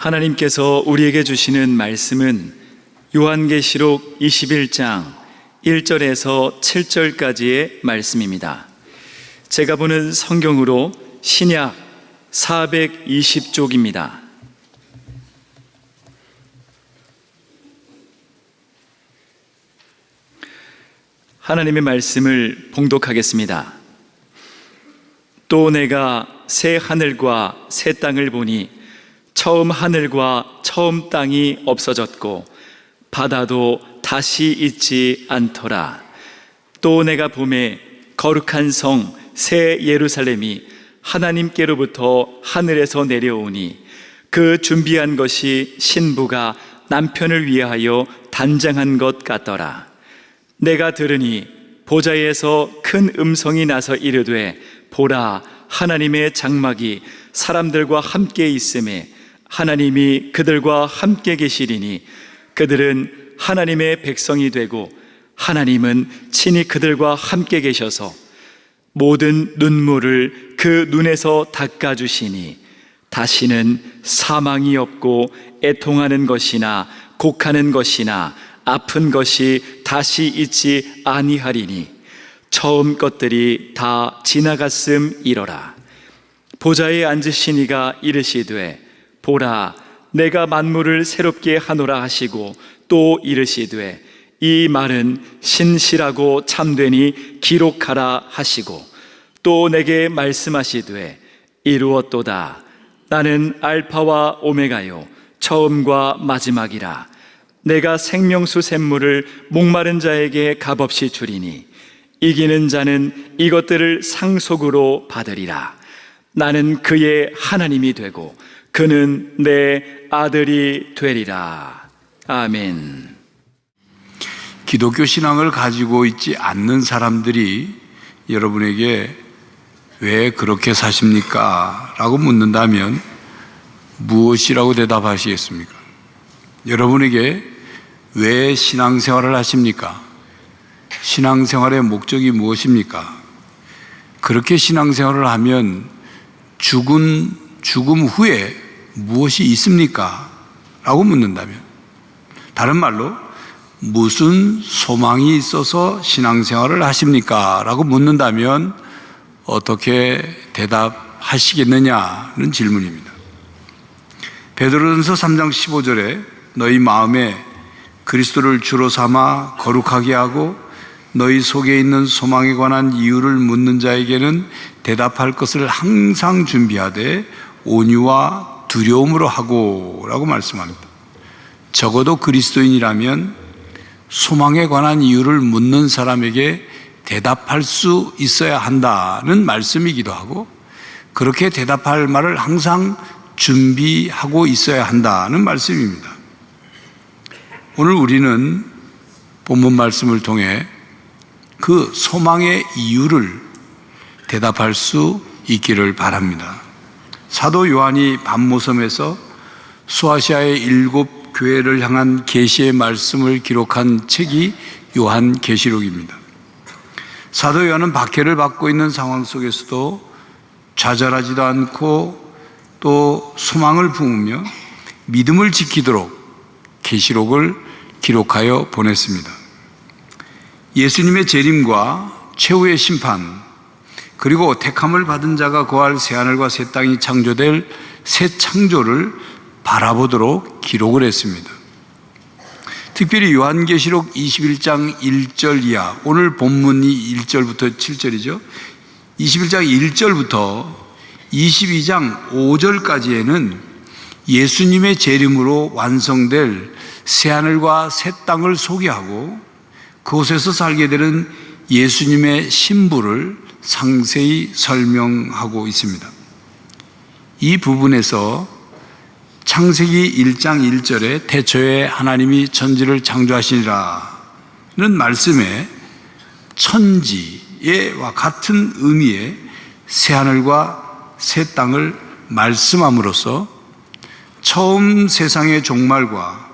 하나님께서 우리에게 주시는 말씀은 요한계시록 21장 1절에서 7절까지의 말씀입니다. 제가 보는 성경으로 신약 420쪽입니다. 하나님의 말씀을 봉독하겠습니다. 또 내가 새 하늘과 새 땅을 보니 처음 하늘과 처음 땅이 없어졌고 바다도 다시 있지 않더라. 또 내가 보매 거룩한 성 새 예루살렘이 하나님께로부터 하늘에서 내려오니 그 준비한 것이 신부가 남편을 위하여 단장한 것 같더라. 내가 들으니 보좌에서 큰 음성이 나서 이르되 보라, 하나님의 장막이 사람들과 함께 있음에 하나님이 그들과 함께 계시리니 그들은 하나님의 백성이 되고 하나님은 친히 그들과 함께 계셔서 모든 눈물을 그 눈에서 닦아주시니 다시는 사망이 없고 애통하는 것이나 곡하는 것이나 아픈 것이 다시 있지 아니하리니 처음 것들이 다 지나갔음이러라. 보좌에 앉으신 이가 이르시되 보라, 내가 만물을 새롭게 하노라 하시고 또 이르시되 이 말은 신실하고 참되니 기록하라 하시고 또 내게 말씀하시되 이루었도다. 나는 알파와 오메가요 처음과 마지막이라. 내가 생명수 샘물을 목마른 자에게 값없이 주리니 이기는 자는 이것들을 상속으로 받으리라. 나는 그의 하나님이 되고 그는 내 아들이 되리라. 아멘. 기독교 신앙을 가지고 있지 않는 사람들이 여러분에게 왜 그렇게 사십니까? 라고 묻는다면 무엇이라고 대답하시겠습니까? 여러분에게 왜 신앙생활을 하십니까? 신앙생활의 목적이 무엇입니까? 그렇게 신앙생활을 하면 죽음 후에 무엇이 있습니까? 라고 묻는다면, 다른 말로 무슨 소망이 있어서 신앙생활을 하십니까? 라고 묻는다면 어떻게 대답하시겠느냐는 질문입니다. 베드로전서 3장 15절에 너희 마음에 그리스도를 주로 삼아 거룩하게 하고 너희 속에 있는 소망에 관한 이유를 묻는 자에게는 대답할 것을 항상 준비하되 온유와 두려움으로 하고 라고 말씀합니다. 적어도 그리스도인이라면 소망에 관한 이유를 묻는 사람에게 대답할 수 있어야 한다는 말씀이기도 하고 그렇게 대답할 말을 항상 준비하고 있어야 한다는 말씀입니다. 오늘 우리는 본문 말씀을 통해 그 소망의 이유를 대답할 수 있기를 바랍니다. 사도 요한이 밤모섬에서 소아시아의 7 교회를 향한 계시의 말씀을 기록한 책이 요한계시록입니다. 사도 요한은 박해를 받고 있는 상황 속에서도 좌절하지도 않고 또 소망을 품으며 믿음을 지키도록 계시록을 기록하여 보냈습니다. 예수님의 재림과 최후의 심판, 그리고 택함을 받은 자가 거할 새하늘과 새 땅이 창조될 새 창조를 바라보도록 기록을 했습니다. 특별히 요한계시록 21장 1절 이하, 오늘 본문이 1절부터 7절이죠. 21장 1절부터 22장 5절까지에는 예수님의 재림으로 완성될 새하늘과 새 땅을 소개하고 그곳에서 살게 되는 예수님의 신부를 상세히 설명하고 있습니다. 이 부분에서 창세기 1장 1절에 태초에 하나님이 천지를 창조하시니라는 말씀에 천지와 같은 의미의 새하늘과 새 땅을 말씀함으로써 처음 세상의 종말과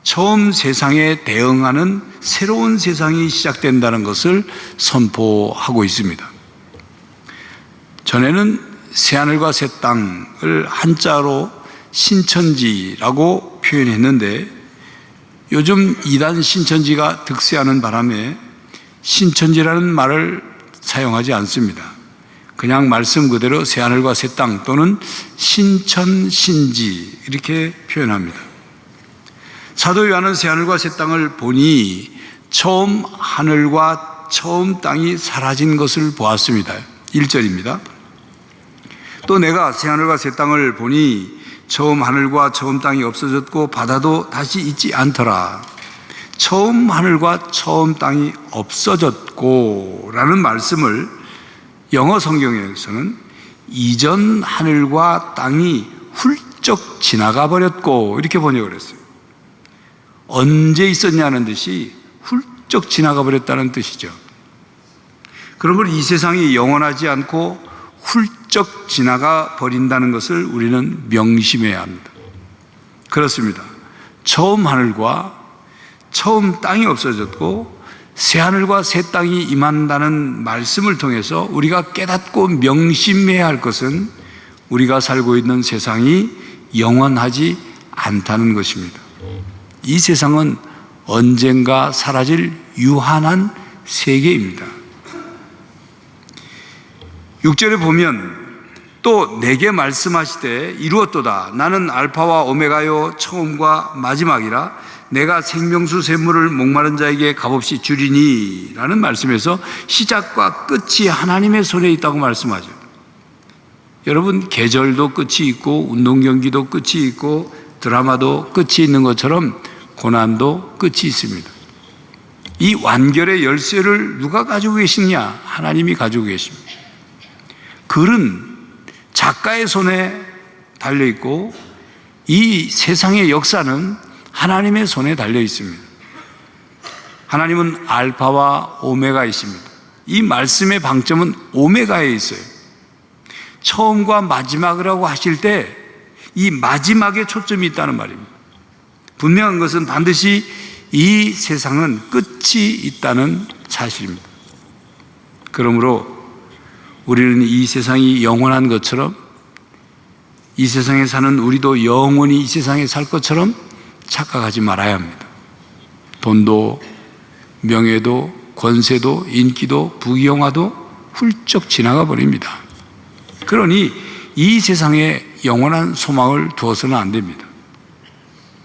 처음 세상에 대응하는 새로운 세상이 시작된다는 것을 선포하고 있습니다. 전에는 새하늘과 새 땅을 한자로 신천지라고 표현했는데 요즘 이단 신천지가 득세하는 바람에 신천지라는 말을 사용하지 않습니다. 그냥 말씀 그대로 새하늘과 새 땅 또는 신천신지 이렇게 표현합니다. 사도 요한은 새하늘과 새 땅을 보니 처음 하늘과 처음 땅이 사라진 것을 보았습니다. 1절입니다. 또 내가 새하늘과 새 땅을 보니 처음 하늘과 처음 땅이 없어졌고 바다도 다시 있지 않더라. 처음 하늘과 처음 땅이 없어졌고 라는 말씀을 영어 성경에서는 이전 하늘과 땅이 훌쩍 지나가 버렸고 이렇게 번역을 했어요. 언제 있었냐는 듯이 훌쩍 지나가 버렸다는 뜻이죠. 그러므로 이 세상이 영원하지 않고 훌쩍 지나가 버린다는 것을 우리는 명심해야 합니다. 그렇습니다. 처음 하늘과 처음 땅이 없어졌고 새 하늘과 새 땅이 임한다는 말씀을 통해서 우리가 깨닫고 명심해야 할 것은 우리가 살고 있는 세상이 영원하지 않다는 것입니다. 이 세상은 언젠가 사라질 유한한 세계입니다. 6절에 보면 또 내게 말씀하시되 이루었도다. 나는 알파와 오메가요 처음과 마지막이라. 내가 생명수 샘물을 목마른 자에게 값없이 주리니 라는 말씀에서 시작과 끝이 하나님의 손에 있다고 말씀하죠. 여러분, 계절도 끝이 있고 운동 경기도 끝이 있고 드라마도 끝이 있는 것처럼 고난도 끝이 있습니다. 이 완결의 열쇠를 누가 가지고 계시냐? 하나님이 가지고 계십니다. 글은 작가의 손에 달려있고 이 세상의 역사는 하나님의 손에 달려 있습니다. 하나님은 알파와 오메가이십니다. 이 말씀의 방점은 오메가에 있어요. 처음과 마지막이라고 하실 때 이 마지막에 초점이 있다는 말입니다. 분명한 것은 반드시 이 세상은 끝이 있다는 사실입니다. 그러므로 우리는 이 세상이 영원한 것처럼 이 세상에 사는 우리도 영원히 이 세상에 살 것처럼 착각하지 말아야 합니다. 돈도 명예도 권세도 인기도 부귀영화도 훌쩍 지나가 버립니다. 그러니 이 세상에 영원한 소망을 두어서는 안 됩니다.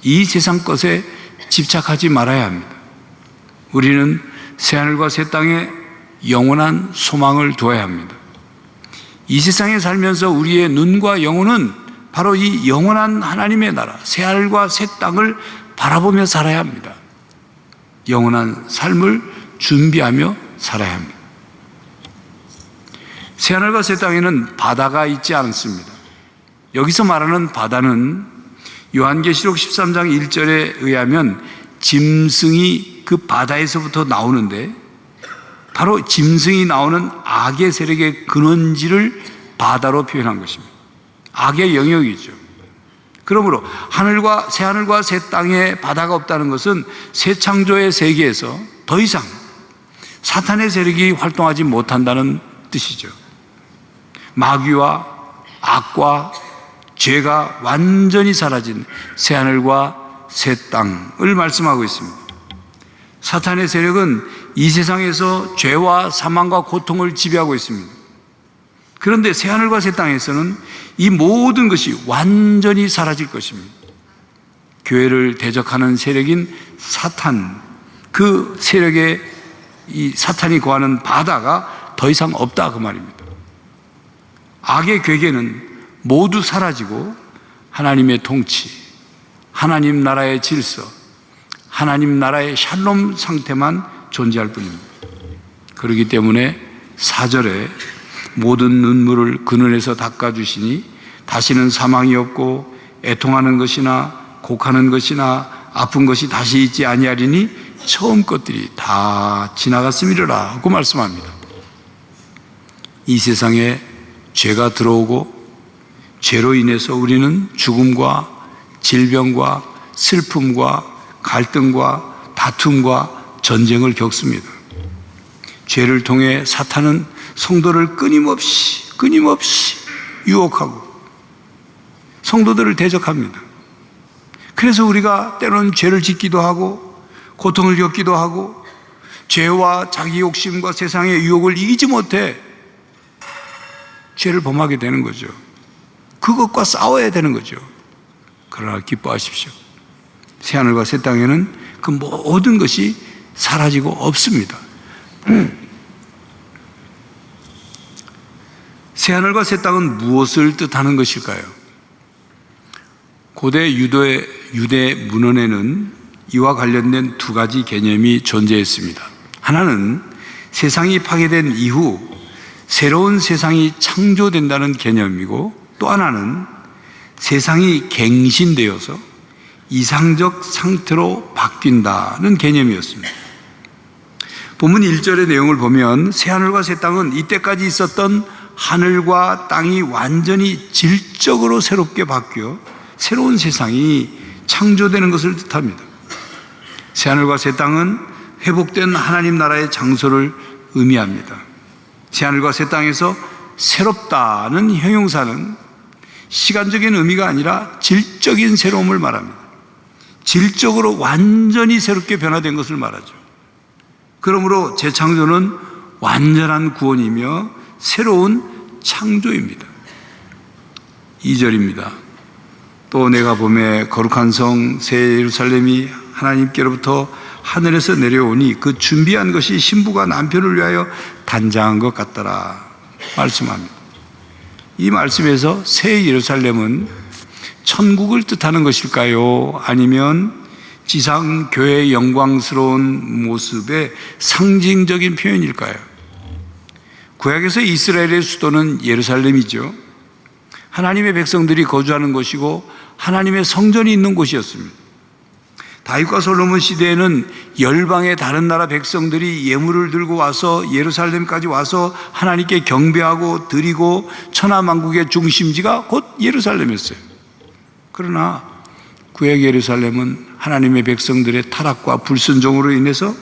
이 세상 것에 집착하지 말아야 합니다. 우리는 새하늘과 새 땅에 영원한 소망을 두어야 합니다. 이 세상에 살면서 우리의 눈과 영혼은 바로 이 영원한 하나님의 나라, 새하늘과 새 땅을 바라보며 살아야 합니다. 영원한 삶을 준비하며 살아야 합니다. 새하늘과 새 땅에는 바다가 있지 않습니다. 여기서 말하는 바다는 요한계시록 13장 1절에 의하면 짐승이 그 바다에서부터 나오는데 바로 짐승이 나오는 악의 세력의 근원지를 바다로 표현한 것입니다. 악의 영역이죠. 그러므로 새하늘과 새 땅에 바다가 없다는 것은 새 창조의 세계에서 더 이상 사탄의 세력이 활동하지 못한다는 뜻이죠. 마귀와 악과 죄가 완전히 사라진 새하늘과 새 땅을 말씀하고 있습니다. 사탄의 세력은 이 세상에서 죄와 사망과 고통을 지배하고 있습니다. 그런데 새하늘과 새 땅에서는 이 모든 것이 완전히 사라질 것입니다. 교회를 대적하는 세력인 사탄, 그 세력의 이 사탄이 거하는 바다가 더 이상 없다 그 말입니다. 악의 괴계는 모두 사라지고 하나님의 통치, 하나님 나라의 질서, 하나님 나라의 샬롬 상태만 존재할 뿐입니다. 그렇기 때문에 4절에 모든 눈물을 그 눈에서 닦아주시니 다시는 사망이 없고 애통하는 것이나 곡하는 것이나 아픈 것이 다시 있지 아니하리니 처음 것들이 다 지나갔음이로라 하고 말씀합니다. 이 세상에 죄가 들어오고 죄로 인해서 우리는 죽음과 질병과 슬픔과 갈등과 다툼과 전쟁을 겪습니다. 죄를 통해 사탄은 성도를 끊임없이 유혹하고 성도들을 대적합니다. 그래서 우리가 때로는 죄를 짓기도 하고 고통을 겪기도 하고 죄와 자기 욕심과 세상의 유혹을 이기지 못해 죄를 범하게 되는 거죠. 그것과 싸워야 되는 거죠. 그러나 기뻐하십시오. 새하늘과 새 땅에는 그 모든 것이 사라지고 없습니다. 새하늘과 새 땅은 무엇을 뜻하는 것일까요? 고대 유대 문헌에는 이와 관련된 두 가지 개념이 존재했습니다. 하나는 세상이 파괴된 이후 새로운 세상이 창조된다는 개념이고, 또 하나는 세상이 갱신되어서 이상적 상태로 바뀐다는 개념이었습니다. 본문 1절의 내용을 보면 새하늘과 새 땅은 이때까지 있었던 하늘과 땅이 완전히 질적으로 새롭게 바뀌어 새로운 세상이 창조되는 것을 뜻합니다. 새하늘과 새 땅은 회복된 하나님 나라의 장소를 의미합니다. 새하늘과 새 땅에서 새롭다는 형용사는 시간적인 의미가 아니라 질적인 새로움을 말합니다. 질적으로 완전히 새롭게 변화된 것을 말하죠. 그러므로 재창조는 완전한 구원이며 새로운 창조입니다. 2절입니다. 또 내가 보매 거룩한 성 새 예루살렘이 하나님께로부터 하늘에서 내려오니 그 준비한 것이 신부가 남편을 위하여 단장한 것 같더라 말씀합니다. 이 말씀에서 새 예루살렘은 천국을 뜻하는 것일까요? 아니면 지상 교회의 영광스러운 모습의 상징적인 표현일까요? 구약에서 이스라엘의 수도는 예루살렘이죠. 하나님의 백성들이 거주하는 곳이고 하나님의 성전이 있는 곳이었습니다. 다윗과 솔로몬 시대에는 열방의 다른 나라 백성들이 예물을 들고 와서 예루살렘까지 와서 하나님께 경배하고 드리고 천하만국의 중심지가 곧 예루살렘이었어요. 그러나 구약 예루살렘은 하나님의 백성들의 타락과 불순종으로 인해서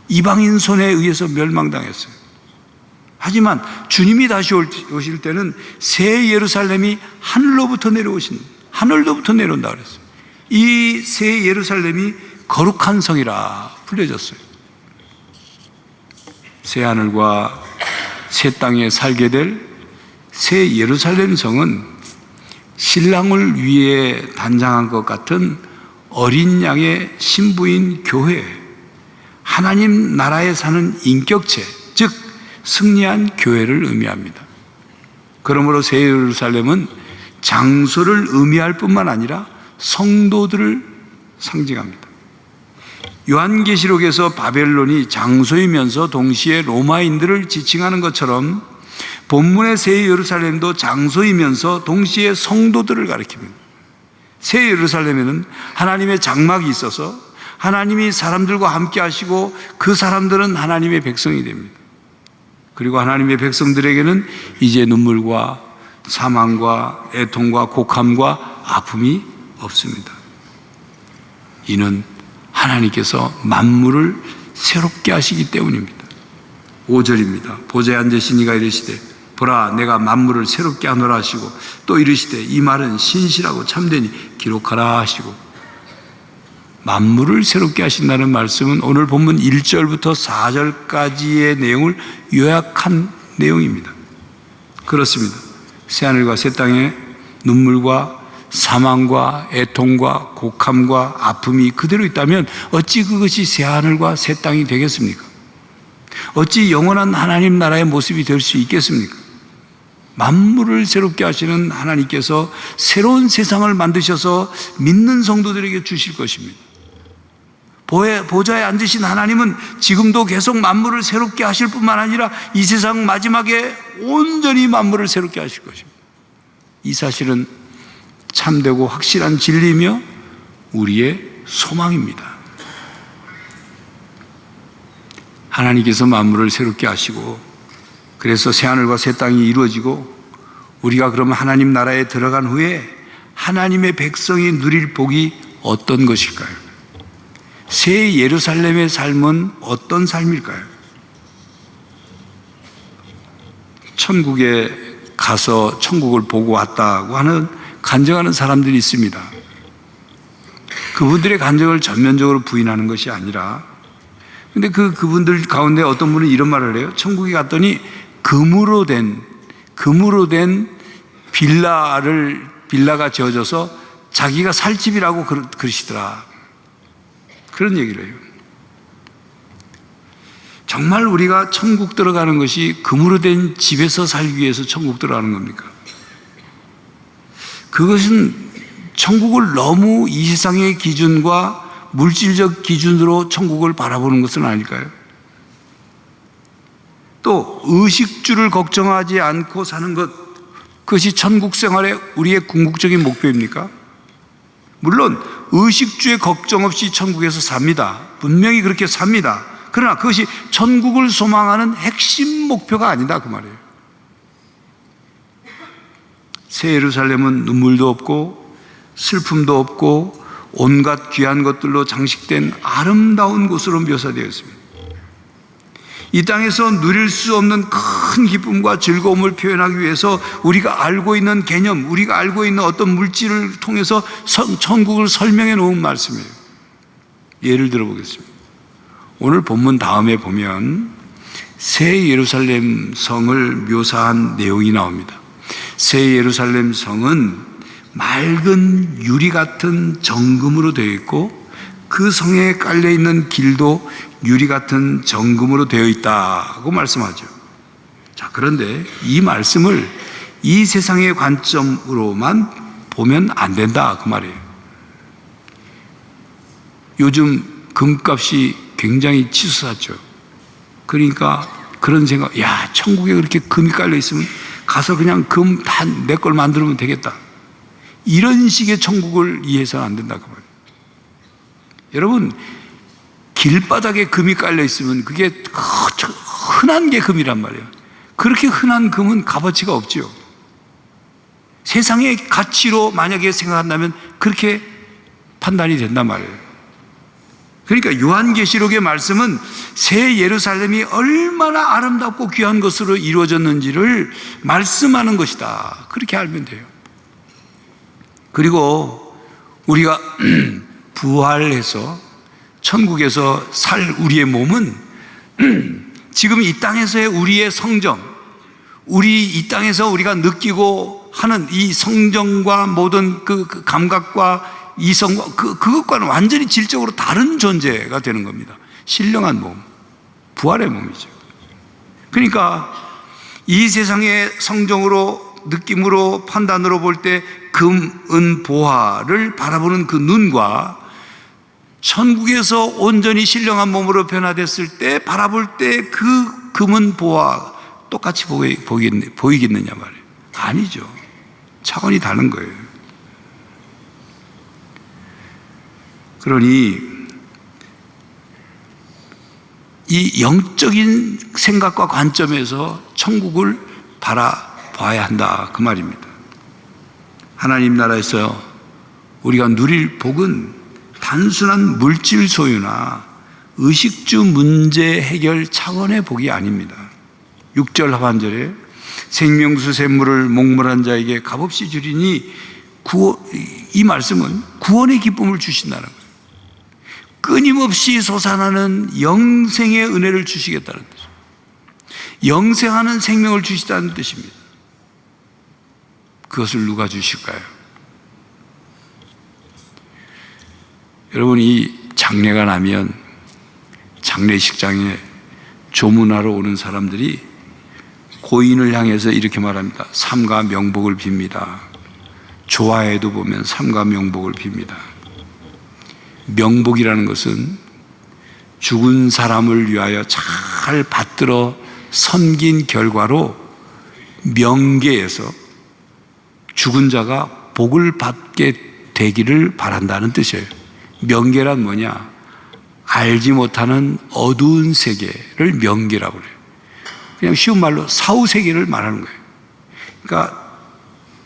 이방인 손에 의해서 멸망당했어요. 하지만 주님이 다시 오실 때는 새 예루살렘이 하늘로부터 내려온다 그랬어요. 이 새 예루살렘이 거룩한 성이라 불려졌어요. 새 하늘과 새 땅에 살게 될 새 예루살렘 성은 신랑을 위해 단장한 것 같은 어린 양의 신부인 교회, 하나님 나라에 사는 인격체, 즉 승리한 교회를 의미합니다. 그러므로 새 예루살렘은 장소를 의미할 뿐만 아니라 성도들을 상징합니다. 요한계시록에서 바벨론이 장소이면서 동시에 로마인들을 지칭하는 것처럼 본문의 새 예루살렘도 장소이면서 동시에 성도들을 가리킵니다. 새 예루살렘에는 하나님의 장막이 있어서 하나님이 사람들과 함께 하시고 그 사람들은 하나님의 백성이 됩니다. 그리고 하나님의 백성들에게는 이제 눈물과 사망과 애통과 곡함과 아픔이 없습니다. 이는 하나님께서 만물을 새롭게 하시기 때문입니다. 5절입니다. 보좌에 앉으신 이가 이르시되 보라 내가 만물을 새롭게 하노라 하시고 또 이르시되 이 말은 신실하고 참되니 기록하라 하시고, 만물을 새롭게 하신다는 말씀은 오늘 본문 1절부터 4절까지의 내용을 요약한 내용입니다. 그렇습니다. 새하늘과 새 땅에 눈물과 사망과 애통과 곡함과 아픔이 그대로 있다면 어찌 그것이 새하늘과 새 땅이 되겠습니까? 어찌 영원한 하나님 나라의 모습이 될 수 있겠습니까? 만물을 새롭게 하시는 하나님께서 새로운 세상을 만드셔서 믿는 성도들에게 주실 것입니다. 보좌에 앉으신 하나님은 지금도 계속 만물을 새롭게 하실 뿐만 아니라 이 세상 마지막에 온전히 만물을 새롭게 하실 것입니다. 이 사실은 참되고 확실한 진리이며 우리의 소망입니다. 하나님께서 만물을 새롭게 하시고 그래서 새하늘과 새 땅이 이루어지고 우리가 그러면 하나님 나라에 들어간 후에 하나님의 백성이 누릴 복이 어떤 것일까요? 새 예루살렘의 삶은 어떤 삶일까요? 천국에 가서 천국을 보고 왔다고 하는 간증하는 사람들이 있습니다. 그분들의 간증을 전면적으로 부인하는 것이 아니라, 근데 그분들 가운데 어떤 분은 이런 말을 해요. 천국에 갔더니 금으로 된 빌라가 지어져서 자기가 살 집이라고 그러시더라. 그런 얘기를 해요. 정말 우리가 천국 들어가는 것이 금으로 된 집에서 살기 위해서 천국 들어가는 겁니까? 그것은 천국을 너무 이 세상의 기준과 물질적 기준으로 천국을 바라보는 것은 아닐까요? 또 의식주를 걱정하지 않고 사는 것, 그것이 천국 생활의 우리의 궁극적인 목표입니까? 물론 의식주에 걱정 없이 천국에서 삽니다. 분명히 그렇게 삽니다. 그러나 그것이 천국을 소망하는 핵심 목표가 아니다, 그 말이에요. 새 예루살렘은 눈물도 없고 슬픔도 없고 온갖 귀한 것들로 장식된 아름다운 곳으로 묘사되어 있습니다. 이 땅에서 누릴 수 없는 큰 기쁨과 즐거움을 표현하기 위해서 우리가 알고 있는 개념, 우리가 알고 있는 어떤 물질을 통해서 천국을 설명해 놓은 말씀이에요. 예를 들어 보겠습니다. 오늘 본문 다음에 보면 새 예루살렘 성을 묘사한 내용이 나옵니다. 새 예루살렘 성은 맑은 유리 같은 정금으로 되어 있고 그 성에 깔려 있는 길도 유리 같은 정금으로 되어 있다고 말씀하죠. 자, 그런데 이 말씀을 이 세상의 관점으로만 보면 안 된다, 그 말이에요. 요즘 금값이 굉장히 치솟았죠. 그러니까 그런 생각, 야, 천국에 그렇게 금이 깔려 있으면 가서 그냥 금 다 내 걸 만들면 되겠다. 이런 식의 천국을 이해해서는 안 된다, 그 말이에요. 여러분, 길바닥에 금이 깔려 있으면 그게 흔한 게 금이란 말이에요. 그렇게 흔한 금은 값어치가 없죠. 세상의 가치로 만약에 생각한다면 그렇게 판단이 된단 말이에요. 그러니까 요한계시록의 말씀은 새 예루살렘이 얼마나 아름답고 귀한 것으로 이루어졌는지를 말씀하는 것이다. 그렇게 알면 돼요. 그리고 우리가 부활해서 천국에서 살 우리의 몸은 지금 이 땅에서의 우리의 성정, 우리 이 땅에서 우리가 느끼고 하는 이 성정과 모든 그 감각과 이성과 그것과는 완전히 질적으로 다른 존재가 되는 겁니다. 신령한 몸, 부활의 몸이죠. 그러니까 이 세상의 성정으로, 느낌으로, 판단으로 볼 때 금, 은, 보화를 바라보는 그 눈과 천국에서 온전히 신령한 몸으로 변화됐을 때 바라볼 때 그 금은, 보화 똑같이 보이겠느냐 말이에요. 아니죠. 차원이 다른 거예요. 그러니 이 영적인 생각과 관점에서 천국을 바라봐야 한다, 그 말입니다. 하나님 나라에서 우리가 누릴 복은 단순한 물질 소유나 의식주 문제 해결 차원의 복이 아닙니다. 6절 하반절에 생명수 샘물을 목물한 자에게 값없이 주리니 이 말씀은 구원의 기쁨을 주신다는 거예요. 끊임없이 솟아나는 영생의 은혜를 주시겠다는 뜻이에요. 영생하는 생명을 주시다는 뜻입니다. 그것을 누가 주실까요? 여러분, 이 장례가 나면 장례식장에 조문하러 오는 사람들이 고인을 향해서 이렇게 말합니다. 삼가 명복을 빕니다. 조화에도 보면 삼가 명복을 빕니다. 명복이라는 것은 죽은 사람을 위하여 잘 받들어 섬긴 결과로 명계에서 죽은 자가 복을 받게 되기를 바란다는 뜻이에요. 명계란 뭐냐? 알지 못하는 어두운 세계를 명계라고 그래요. 그냥 쉬운 말로 사후세계를 말하는 거예요. 그러니까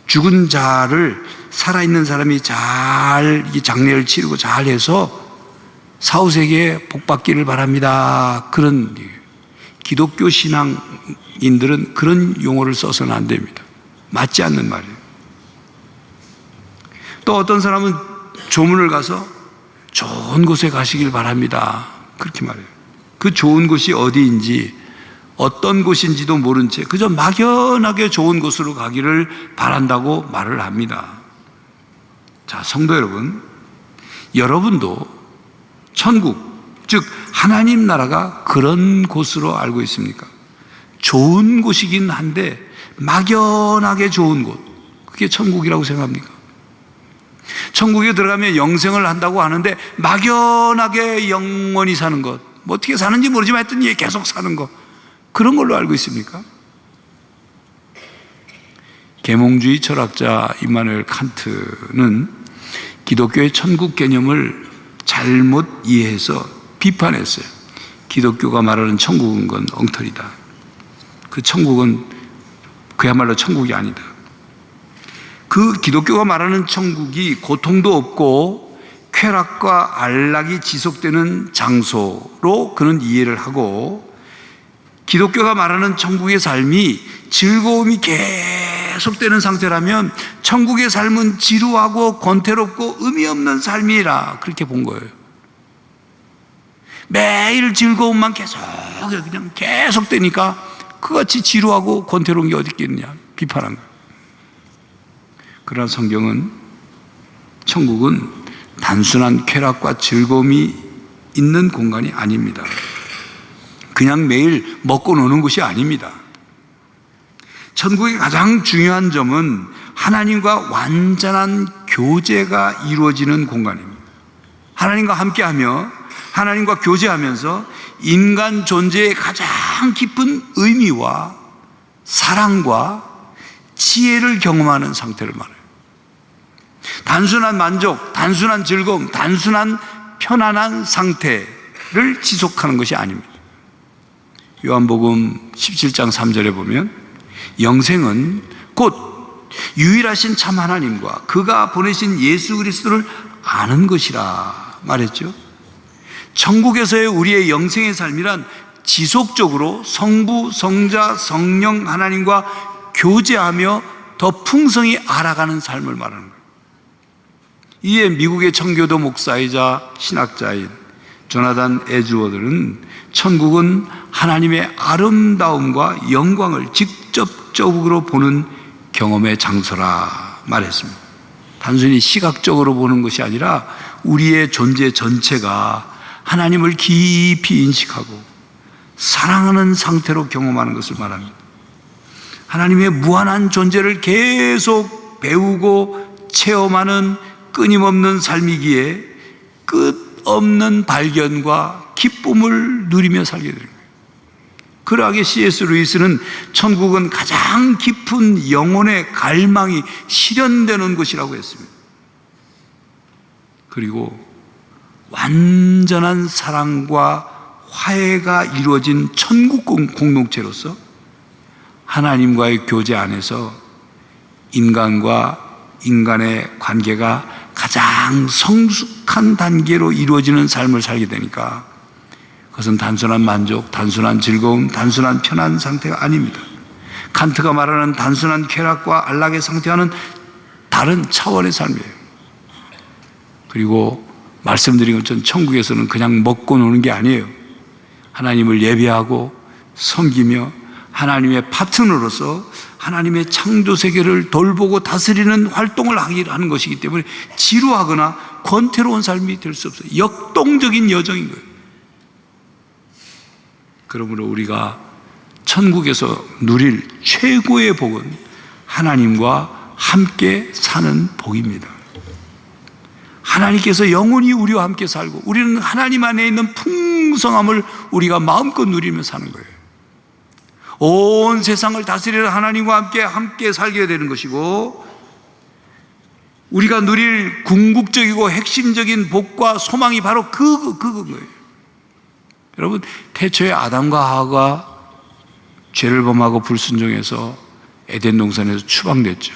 죽은 자를 살아있는 사람이 잘 이 장례를 치르고 잘 해서 사후세계에 복 받기를 바랍니다. 그런 기독교 신앙인들은 그런 용어를 써서는 안 됩니다. 맞지 않는 말이에요. 또 어떤 사람은 조문을 가서 좋은 곳에 가시길 바랍니다. 그렇게 말해요. 그 좋은 곳이 어디인지 어떤 곳인지도 모른 채 그저 막연하게 좋은 곳으로 가기를 바란다고 말을 합니다. 자, 성도 여러분, 여러분도 천국, 즉 하나님 나라가 그런 곳으로 알고 있습니까? 좋은 곳이긴 한데 막연하게 좋은 곳, 그게 천국이라고 생각합니까? 천국에 들어가면 영생을 한다고 하는데 막연하게 영원히 사는 것, 뭐 어떻게 사는지 모르지만 하여튼 계속 사는 것, 그런 걸로 알고 있습니까? 계몽주의 철학자 임마누엘 칸트는 기독교의 천국 개념을 잘못 이해해서 비판했어요. 기독교가 말하는 천국은 건 엉터리다. 그 천국은 그야말로 천국이 아니다. 그 기독교가 말하는 천국이 고통도 없고 쾌락과 안락이 지속되는 장소로 그는 이해를 하고, 기독교가 말하는 천국의 삶이 즐거움이 계속되는 상태라면 천국의 삶은 지루하고 권태롭고 의미 없는 삶이라 그렇게 본 거예요. 매일 즐거움만 그냥 계속되니까 그같이 지루하고 권태로운 게 어디 있겠느냐 비판한 거예요. 그러나 성경은 천국은 단순한 쾌락과 즐거움이 있는 공간이 아닙니다. 그냥 매일 먹고 노는 곳이 아닙니다. 천국의 가장 중요한 점은 하나님과 완전한 교제가 이루어지는 공간입니다. 하나님과 함께하며 하나님과 교제하면서 인간 존재의 가장 깊은 의미와 사랑과 지혜를 경험하는 상태를 말해요. 단순한 만족, 단순한 즐거움, 단순한 편안한 상태를 지속하는 것이 아닙니다. 요한복음 17장 3절에 보면 영생은 곧 유일하신 참 하나님과 그가 보내신 예수 그리스도를 아는 것이라 말했죠. 천국에서의 우리의 영생의 삶이란 지속적으로 성부, 성자, 성령 하나님과 교제하며 더 풍성히 알아가는 삶을 말하는 거예요. 이에 미국의 청교도 목사이자 신학자인 조나단 에즈워드는 천국은 하나님의 아름다움과 영광을 직접적으로 보는 경험의 장소라 말했습니다. 단순히 시각적으로 보는 것이 아니라 우리의 존재 전체가 하나님을 깊이 인식하고 사랑하는 상태로 경험하는 것을 말합니다. 하나님의 무한한 존재를 계속 배우고 체험하는 끊임없는 삶이기에 끝없는 발견과 기쁨을 누리며 살게 되는 거예요. 그러하게 C.S. 루이스는 천국은 가장 깊은 영혼의 갈망이 실현되는 곳이라고 했습니다. 그리고 완전한 사랑과 화해가 이루어진 천국 공동체로서 하나님과의 교제 안에서 인간과 인간의 관계가 가장 성숙한 단계로 이루어지는 삶을 살게 되니까 그것은 단순한 만족, 단순한 즐거움, 단순한 편한 상태가 아닙니다. 칸트가 말하는 단순한 쾌락과 안락의 상태와는 다른 차원의 삶이에요. 그리고 말씀드린 것처럼 천국에서는 그냥 먹고 노는 게 아니에요. 하나님을 예배하고 섬기며 하나님의 파트너로서 하나님의 창조 세계를 돌보고 다스리는 활동을 하는 것이기 때문에 지루하거나 권태로운 삶이 될 수 없어요. 역동적인 여정인 거예요. 그러므로 우리가 천국에서 누릴 최고의 복은 하나님과 함께 사는 복입니다. 하나님께서 영원히 우리와 함께 살고 우리는 하나님 안에 있는 풍성함을 우리가 마음껏 누리며 사는 거예요. 온 세상을 다스리는 하나님과 함께 살게 되는 것이고, 우리가 누릴 궁극적이고 핵심적인 복과 소망이 바로 그거예요. 여러분, 태초에 아담과 하와가 죄를 범하고 불순종해서 에덴 동산에서 추방됐죠.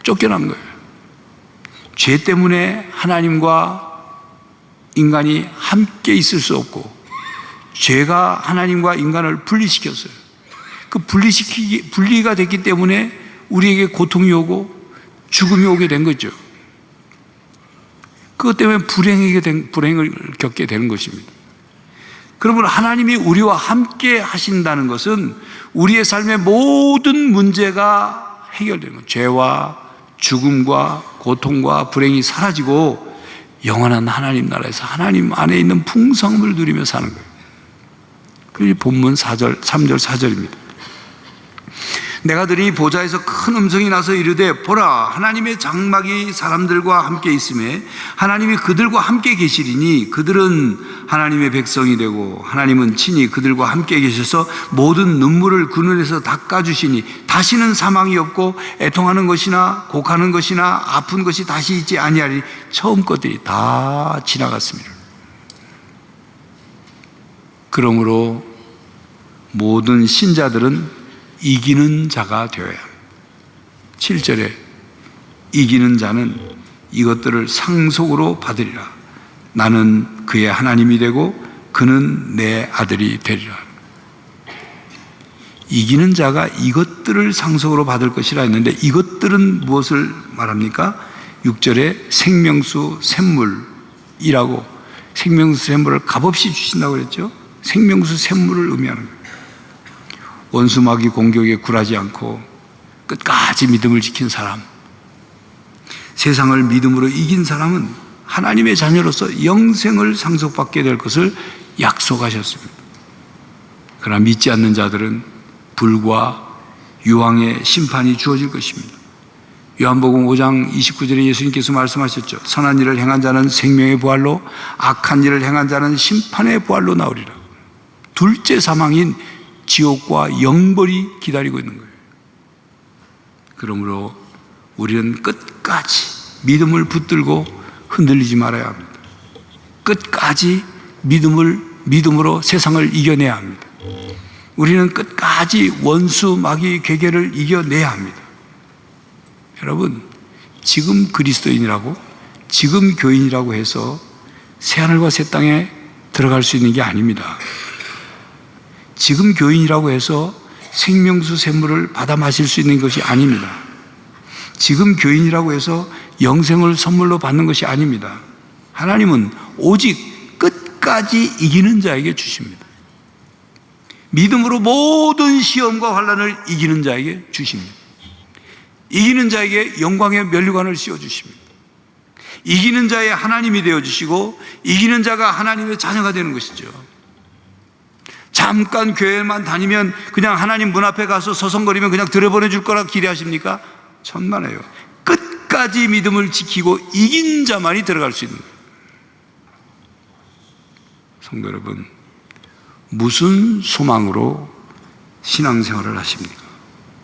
쫓겨난 거예요. 죄 때문에 하나님과 인간이 함께 있을 수 없고 죄가 하나님과 인간을 분리시켰어요. 그 분리가 됐기 때문에 우리에게 고통이 오고 죽음이 오게 된 거죠. 그것 때문에 불행을 겪게 되는 것입니다. 그러므로 하나님이 우리와 함께 하신다는 것은 우리의 삶의 모든 문제가 해결되는 거예요. 죄와 죽음과 고통과 불행이 사라지고 영원한 하나님 나라에서 하나님 안에 있는 풍성함을 누리며 사는 거예요. 그게 본문 3절 4절입니다. 내가 들으니 보좌에서 큰 음성이 나서 이르되 보라 하나님의 장막이 사람들과 함께 있음에 하나님이 그들과 함께 계시리니 그들은 하나님의 백성이 되고 하나님은 친히 그들과 함께 계셔서 모든 눈물을 그 눈에서 닦아주시니 다시는 사망이 없고 애통하는 것이나 곡하는 것이나 아픈 것이 다시 있지 아니하리니 처음 것들이 다 지나갔습니다. 그러므로 모든 신자들은 이기는 자가 되어야 합니다. 7절에 이기는 자는 이것들을 상속으로 받으리라. 나는 그의 하나님이 되고 그는 내 아들이 되리라. 이기는 자가 이것들을 상속으로 받을 것이라 했는데 이것들은 무엇을 말합니까? 6절에 생명수 샘물이라고 생명수 샘물을 값없이 주신다고 그랬죠. 생명수 샘물을 의미하는 거예요. 원수마귀 공격에 굴하지 않고 끝까지 믿음을 지킨 사람, 세상을 믿음으로 이긴 사람은 하나님의 자녀로서 영생을 상속받게 될 것을 약속하셨습니다. 그러나 믿지 않는 자들은 불과 유황의 심판이 주어질 것입니다. 요한복음 5장 29절에 예수님께서 말씀하셨죠. 선한 일을 행한 자는 생명의 부활로, 악한 일을 행한 자는 심판의 부활로 나오리라. 둘째 사망인 지옥과 영벌이 기다리고 있는 거예요. 그러므로 우리는 끝까지 믿음을 붙들고 흔들리지 말아야 합니다. 끝까지 믿음으로 세상을 이겨내야 합니다. 우리는 끝까지 원수 마귀 괴계를 이겨내야 합니다. 여러분, 지금 그리스도인이라고, 지금 교인이라고 해서 새하늘과 새 땅에 들어갈 수 있는 게 아닙니다. 지금 교인이라고 해서 생명수 샘물을 받아 마실 수 있는 것이 아닙니다. 지금 교인이라고 해서 영생을 선물로 받는 것이 아닙니다. 하나님은 오직 끝까지 이기는 자에게 주십니다. 믿음으로 모든 시험과 환난을 이기는 자에게 주십니다. 이기는 자에게 영광의 면류관을 씌워주십니다. 이기는 자의 하나님이 되어주시고 이기는 자가 하나님의 자녀가 되는 것이죠. 잠깐 교회만 다니면 그냥 하나님 문 앞에 가서 서성거리면 그냥 들여보내줄 거라 기대하십니까? 천만에요. 끝까지 믿음을 지키고 이긴 자만이 들어갈 수 있는 거예요. 성도 여러분, 무슨 소망으로 신앙생활을 하십니까?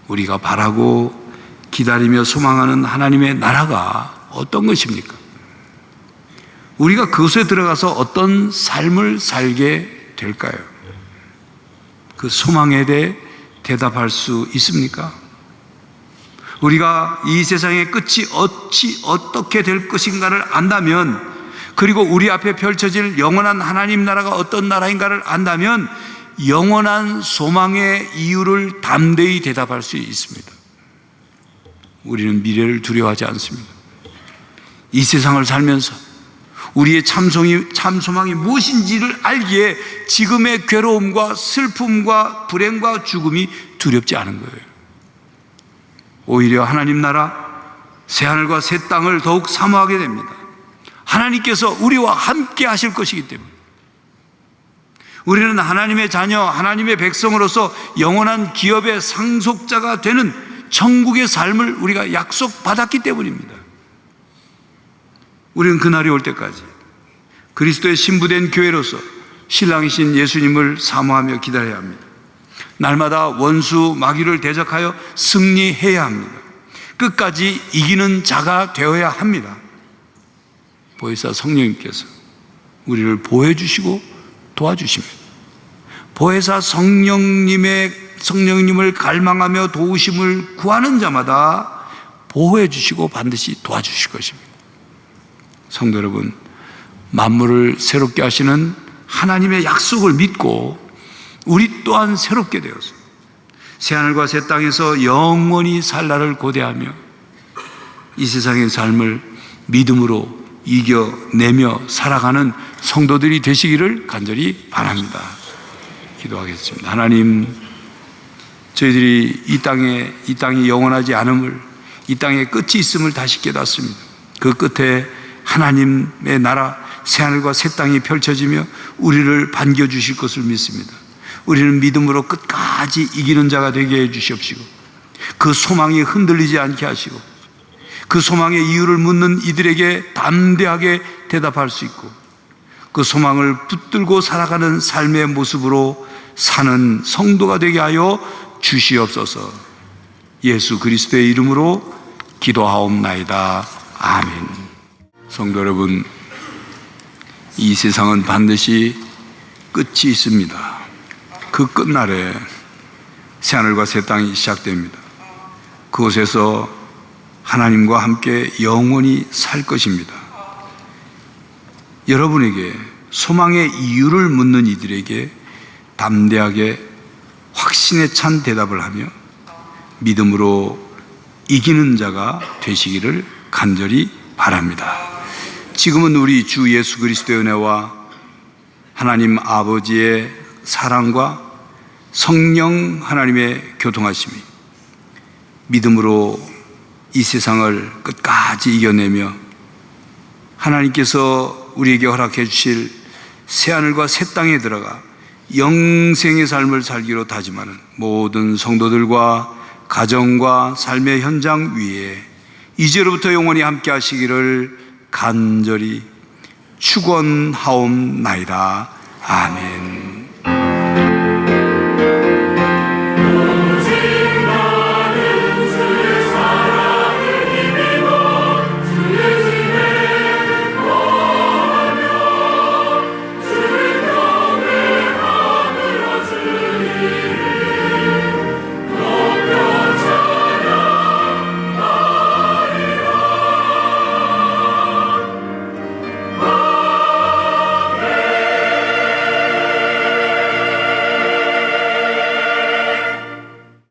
우리가 바라고 기다리며 소망하는 하나님의 나라가 어떤 것입니까? 우리가 그것에 들어가서 어떤 삶을 살게 될까요? 그 소망에 대해 대답할 수 있습니까? 우리가 이 세상의 끝이 어떻게 될 것인가를 안다면, 그리고 우리 앞에 펼쳐질 영원한 하나님 나라가 어떤 나라인가를 안다면 영원한 소망의 이유를 담대히 대답할 수 있습니다. 우리는 미래를 두려워하지 않습니다. 이 세상을 살면서 우리의 참소망이 무엇인지를 알기에 지금의 괴로움과 슬픔과 불행과 죽음이 두렵지 않은 거예요. 오히려 하나님 나라, 새하늘과 새 땅을 더욱 사모하게 됩니다. 하나님께서 우리와 함께 하실 것이기 때문에 우리는 하나님의 자녀, 하나님의 백성으로서 영원한 기업의 상속자가 되는 천국의 삶을 우리가 약속받았기 때문입니다. 우리는 그날이 올 때까지 그리스도의 신부된 교회로서 신랑이신 예수님을 사모하며 기다려야 합니다. 날마다 원수 마귀를 대적하여 승리해야 합니다. 끝까지 이기는 자가 되어야 합니다. 보혜사 성령님께서 우리를 보호해 주시고 도와주십니다. 보혜사 성령님을 갈망하며 도우심을 구하는 자마다 보호해 주시고 반드시 도와주실 것입니다. 성도 여러분, 만물을 새롭게 하시는 하나님의 약속을 믿고 우리 또한 새롭게 되어서 새하늘과 새 땅에서 영원히 살 날을 고대하며 이 세상의 삶을 믿음으로 이겨내며 살아가는 성도들이 되시기를 간절히 바랍니다. 기도하겠습니다. 하나님, 저희들이 이 땅이 영원하지 않음을, 이 땅에 끝이 있음을 다시 깨닫습니다. 그 끝에 하나님의 나라 새하늘과 새 땅이 펼쳐지며 우리를 반겨주실 것을 믿습니다. 우리는 믿음으로 끝까지 이기는 자가 되게 해주시옵시고, 그 소망이 흔들리지 않게 하시고, 그 소망의 이유를 묻는 이들에게 담대하게 대답할 수 있고, 그 소망을 붙들고 살아가는 삶의 모습으로 사는 성도가 되게 하여 주시옵소서. 예수 그리스도의 이름으로 기도하옵나이다. 아멘. 성도 여러분, 이 세상은 반드시 끝이 있습니다. 그 끝날에 새하늘과 새 땅이 시작됩니다. 그곳에서 하나님과 함께 영원히 살 것입니다. 여러분에게 소망의 이유를 묻는 이들에게 담대하게 확신에 찬 대답을 하며 믿음으로 이기는 자가 되시기를 간절히 바랍니다. 지금은 우리 주 예수 그리스도의 은혜와 하나님 아버지의 사랑과 성령 하나님의 교통하심이 믿음으로 이 세상을 끝까지 이겨내며 하나님께서 우리에게 허락해 주실 새하늘과 새 땅에 들어가 영생의 삶을 살기로 다짐하는 모든 성도들과 가정과 삶의 현장 위에 이제로부터 영원히 함께 하시기를 간절히 축원하옵나이다. 아멘.